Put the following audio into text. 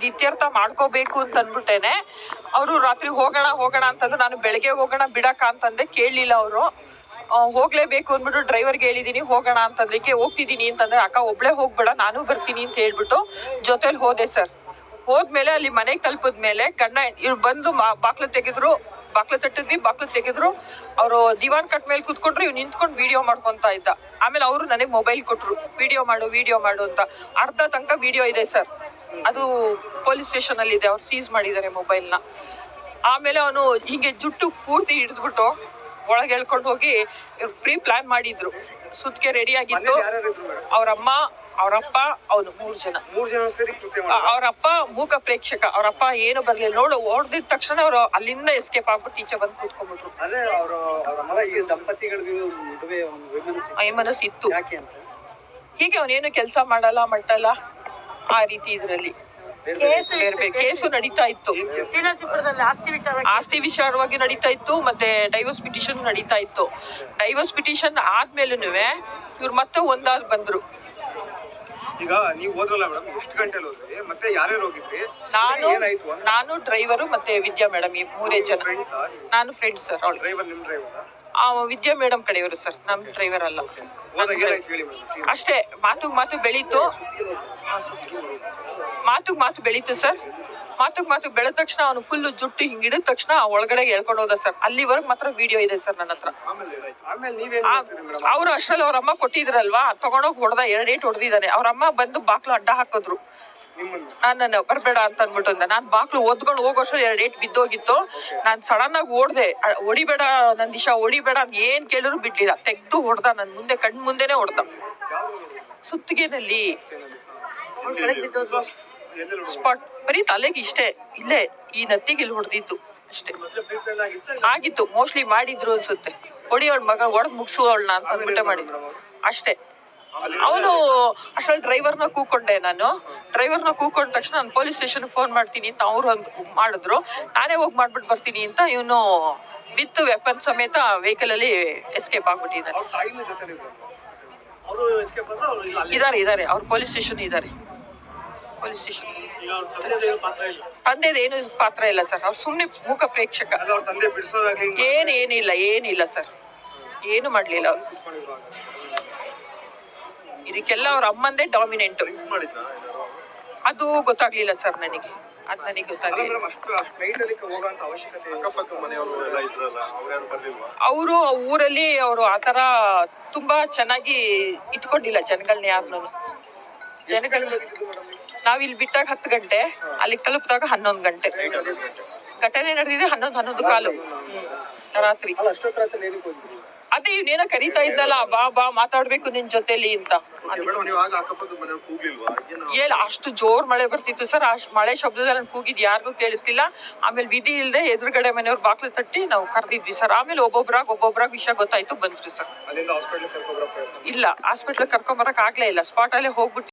ಇದು ಇತ್ಯರ್ಥ ಮಾಡ್ಕೋಬೇಕು ಅಂತ ಅಂದ್ಬಿಟ್ಟೇನೆ ಅವರು ರಾತ್ರಿ ಹೋಗೋಣ ಅಂತಂದ್ರೆ ನಾನು ಬೆಳಗ್ಗೆ ಹೋಗೋಣ ಬಿಡಕ್ಕ ಅಂತಂದೆ, ಕೇಳಲಿಲ್ಲ ಅವರು. ಹೋಗ್ಲೇಬೇಕು ಅಂದ್ಬಿಟ್ಟು ಡ್ರೈವರ್ಗೆ ಹೇಳಿದೀನಿ ಹೋಗೋಣ ಅಂತಂದಕ್ಕೆ ಹೋಗ್ತಿದ್ದೀನಿ ಅಂತಂದ್ರೆ, ಅಕ್ಕ ಒಬ್ಳೆ ಹೋಗ್ಬೇಡ ನಾನು ಬರ್ತೀನಿ ಅಂತ ಹೇಳ್ಬಿಟ್ಟು ಜೊತೆಲಿ ಹೋದೆ ಸರ್. ಹೋದ್ಮೇಲೆ ಅಲ್ಲಿ ಮನೆಗೆ ತಲುಪಿದ್ಮೇಲೆ ಇವ್ರು ಬಂದು ಬಾಕ್ಲು ತಟ್ಟಿದ್ವಿ, ಬಾಕ್ಲು ತೆಗೆದ್ರು. ಅವರು ದಿವಾನ್ ಕಟ್ ಮೇಲೆ ಕುತ್ಕೊಂಡ್ರು, ಇವ್ ನಿಂತ್ಕೊಂಡು ವಿಡಿಯೋ ಮಾಡ್ಕೊಂತ ಇದ್ದ. ಆಮೇಲೆ ಅವರು ನನಗೆ ಮೊಬೈಲ್ ಕೊಟ್ರು, ವಿಡಿಯೋ ಮಾಡು ಅಂತ. ಅರ್ಧ ತನಕ ವಿಡಿಯೋ ಇದೆ ಸರ್, ಅದು ಪೊಲೀಸ್ ಸ್ಟೇಷನ್ ಅಲ್ಲಿ ಇದೆ, ಅವ್ರು ಸೀಸ್ ಮಾಡಿದ್ದಾರೆ ಮೊಬೈಲ್ನ. ಆಮೇಲೆ ಅವನು ಹಿಂಗೆ ಜುಟ್ಟು ಪೂರ್ತಿ ಹಿಡಿದ್ಬಿಟ್ಟು ಒಳಗೆ ಹೇಳ್ಕೊಂಡು ಹೋಗಿ ಪ್ರೀ ಪ್ಲಾನ್ ಮಾಡಿದ್ರು. ಸುತ್ಕೆ ರೆಡಿ ಆಗಿತ್ತು. ಅವರಮ್ಮ, ಅವರಪ್ಪ, ಅವನು 3 ಜನ. ಅವರಪ್ಪ ಮೂಕ ಪ್ರೇಕ್ಷಕ, ಅವರಪ್ಪ ಏನು ಬರ್ಲಿಲ್ಲ. ಹೊಡೆದಿದ ತಕ್ಷಣ ಅವರು ಅಲ್ಲಿಂದ ಎಸ್ಕೇಪ್ ಆಗ್ಬಿಟ್ಟು ಈಚೆ ಬಂದು ಕೂತ್ಕೊಂಡ್ಬಿಟ್ರು. ಮನಸ್ಸು ಇತ್ತು, ಹೀಗೆ ಅವನೇನು ಕೆಲಸ ಮಟ್ಟಲ್ಲ ಆ ರೀತಿ ಇದ್ರಲ್ಲಿ ಕೇಸು ನಡೀತಾ ಇತ್ತು. ಆಸ್ತಿ ವಿಚಾರವಾಗಿ ನಡೀತಾ ಇತ್ತು, ಮತ್ತೆ ಡೈವರ್ಸ್ ಪಿಟಿಷನ್ ನಡೀತಾ ಇತ್ತು. ಡೈವರ್ಸ್ ಪಿಟಿಷನ್ ಆದ್ಮೇಲೂ ಇವ್ರು ಮತ್ತೆ ಒಂದಾದ್ ಬಂದ್ರು. ಈಗ ನೀವು ಹೋದ್ರಲ್ಲ ಮೇಡಮ್, ಎಷ್ಟು ಗಂಟೆಲಿ ಹೋದ್ರಿ, ಮತ್ತೆ ಯಾರ್ಯಾರು ಹೋಗಿದ್ರಿ? ನಾನು ಡ್ರೈವರು ಮತ್ತೆ ವಿದ್ಯಾ ಮೇಡಮ್, ಈ 3 ಜನ. ನಾನು ಫ್ರೆಂಡ್ ಸರ್. ಡ್ರೈವರ್ ನಿಮ್ ಡ್ರೈವರ್? ವಿದ್ಯಾ ಮೇಡಮ್ ಕಡೆಯವರು ಸರ್, ನಮ್ ಡ್ರೈವರ್ ಅಲ್ಲ. ಅಷ್ಟೇ ಮಾತು ಬೆಳೀತು. ಮಾತು ಬೆಳೀತು ಸರ್. ಮಾತು ಬೆಳೆದ ತಕ್ಷಣ ಅವನು ಫುಲ್ ಜುಟ್ಟು ಹಿಂಗ್ ಹಿಡಿದ ತಕ್ಷಣ ಒಳಗಡೆ ಹೇಳ್ಕೊಂಡು ಹೋದ ಸರ್. ಅಲ್ಲಿವರೆಗೆ ಮಾತ್ರ ವಿಡಿಯೋ ಇದೆ ಸರ್ ನನ್ನ ಹತ್ರ. ಅವ್ರು ಅಷ್ಟ್ರಲ್ಲಿ ಅವ್ರಮ್ಮ ಕೊಟ್ಟಿದ್ರಲ್ವಾ, ತಗೊಂಡೋಗಿ ಹೊಡೆದ, 2 ಏಟ್ ಹೊಡೆದಿದ್ದಾನೆ. ಅವ್ರಮ್ಮ ಬಂದು ಬಾಕ್ಲು ಅಡ್ಡ ಹಾಕಿದ್ರು, ನಾನು ಬರ್ಬೇಡ ಅಂತ ಅನ್ಬಿಟ್ಟು. ನಾನ್ ಬಾಕ್ಲು ಓದ್ಕೊಂಡು ಹೋಗೋಷ್ಟು 2 ಏಟ್ ಬಿದ್ದೋಗಿತ್ತು. ನಾನ್ ಸಡನ್ ಆಗಿ ಓಡ್ದೆ, ಹೊಡಿಬೇಡ ನಂದಿಶಾ ಹೊಡಿಬೇಡ ಅಂತ ಏನ್ ಕೇಳಿದ್ರು ಬಿಡ್ಲಿಲ್ಲ, ತೆಗ್ದು ಹೊಡ್ದ. ನನ್ ಮುಂದೆ ಮುಂದೆನೆ ಹೊಡ್ದ, ಸುತ್ತಿಗೆನಲ್ಲಿ ಸ್ಪಾಟ್. ಬರೀ ತಲೆಗೆ ಇಷ್ಟೇ, ಇಲ್ಲೇ ಈ ನತ್ತಿಗೆ ಇಲ್ಲಿ ಹೊಡೆದಿದ್ದು ಅಷ್ಟೇ ಆಗಿತ್ತು. ಮೋಸ್ಟ್ಲಿ ಮಾಡಿದ್ರು ಅನ್ಸುತ್ತೆ, ಹೊಡಿಯೋಳ್ ಮಗ ಹೊಡೆದ್ ಮುಗಿಸೋಳ್ನ ಅಂತ ಅಂದ್ಬಿಟ್ಟೆ ಮಾಡಿದ್ರು ಅಷ್ಟೇ. ಅವನು ಅಷ್ಟ್ರಲ್ಲಿ ಡ್ರೈವರ್ನ ಕೂಕೊಂಡೆ. ನಾನು ಡ್ರೈವರ್ನ ಕೂಕೊಂಡ ತಕ್ಷಣ ನಾನು ಪೊಲೀಸ್ ಸ್ಟೇಷನ್ ಫೋನ್ ಮಾಡ್ತೀನಿ ಅಂತ ಅವ್ರು ಮಾಡಿದ್ರು. ನಾನೇ ಹೋಗಿ ಮಾಡ್ಬಿಟ್ಟು ಬರ್ತೀನಿ ಅಂತ ಇವನು ವಿತ್ ವೆಪನ್ ಸಮೇತ ವೆಹಿಕಲ್ ಅಲ್ಲಿ ಎಸ್ಕೇಪ್ ಆಗ್ಬಿಟ್ಟಿದ್ದಾರೆ. ಇದಾರೆ ಅವ್ರು ಪೊಲೀಸ್ ಸ್ಟೇಷನ್ ಇದಾರೆ. ಪೊಲೀಸ್ ಸ್ಟೇಷನ್ ತಂದೆದು ಏನು ಪಾತ್ರ ಇಲ್ಲ ಸರ್, ಅವ್ರು ಸುಮ್ನೆ ಮೂಕ ಪ್ರೇಕ್ಷಕ. ಏನಿಲ್ಲ ಸರ್, ಏನು ಮಾಡ್ಲಿಲ್ಲ ಅವ್ರು. ಇದಕ್ಕೆಲ್ಲ ಅವ್ರ ಅಮ್ಮಂದೇ ಡಾಮಿನೆಂಟ್. ಅದು ಗೊತ್ತಾಗ್ಲಿಲ್ಲ ಸರ್ ನನಗೆ, ಗೊತ್ತಾಗ್ಲಿಲ್ಲ. ಅವರು ಊರಲ್ಲಿ ಅವರು ಆತರ ತುಂಬಾ ಚೆನ್ನಾಗಿ ಇಟ್ಕೊಂಡಿಲ್ಲ ಜನಗಳನ್ನ, ಯಾರನ್ನು. ನಾವಿಲ್ಲಿ ಬಿಟ್ಟಾಗ 10 ಗಂಟೆ, ಅಲ್ಲಿಗೆ ತಲುಪಿದಾಗ 11 ಗಂಟೆ. ಘಟನೆ ನಡೆದಿದೆ 11 ಕಾಲು ರಾತ್ರಿ. ಅದೇ ಇವನೇನೋ ಕರೀತಾ ಇದ್ದಲ್ಲ, ಬಾ ಮಾತಾಡ್ಬೇಕು ನಿನ್ ಜೊತೆಲಿ ಅಂತ. ಅಷ್ಟು ಜೋರ್ ಮಳೆ ಬರ್ತಿತ್ತು ಸರ್. ಅಷ್ಟು ಮಳೆ ಶಬ್ದದಲ್ಲಿ ನಾನು ಕೂಗಿದ್ ಯಾರಿಗೂ ಕೇಳಿಸ್ತಿಲ್ಲ. ಆಮೇಲೆ ವಿಧಿ ಇಲ್ದೆ ಎದುರುಗಡೆ ಮನೆಯವ್ರು ಬಾಕ್ಲು ತಟ್ಟಿ ನಾವು ಕರೆದಿದ್ವಿ ಸರ್. ಆಮೇಲೆ ಒಬ್ಬೊಬ್ರಾಗ ವಿಷಯ ಗೊತ್ತಾಯ್ತು, ಬಂದ್ರು ಸರ್. ಇಲ್ಲ, ಹಾಸ್ಪಿಟ್ಲ್ ಕರ್ಕೊಂಬರಕ್ ಆಗ್ಲೇ ಇಲ್ಲ, ಸ್ಪಾಟ್ ಅಲ್ಲೇ ಹೋಗ್ಬಿಟ್ಟು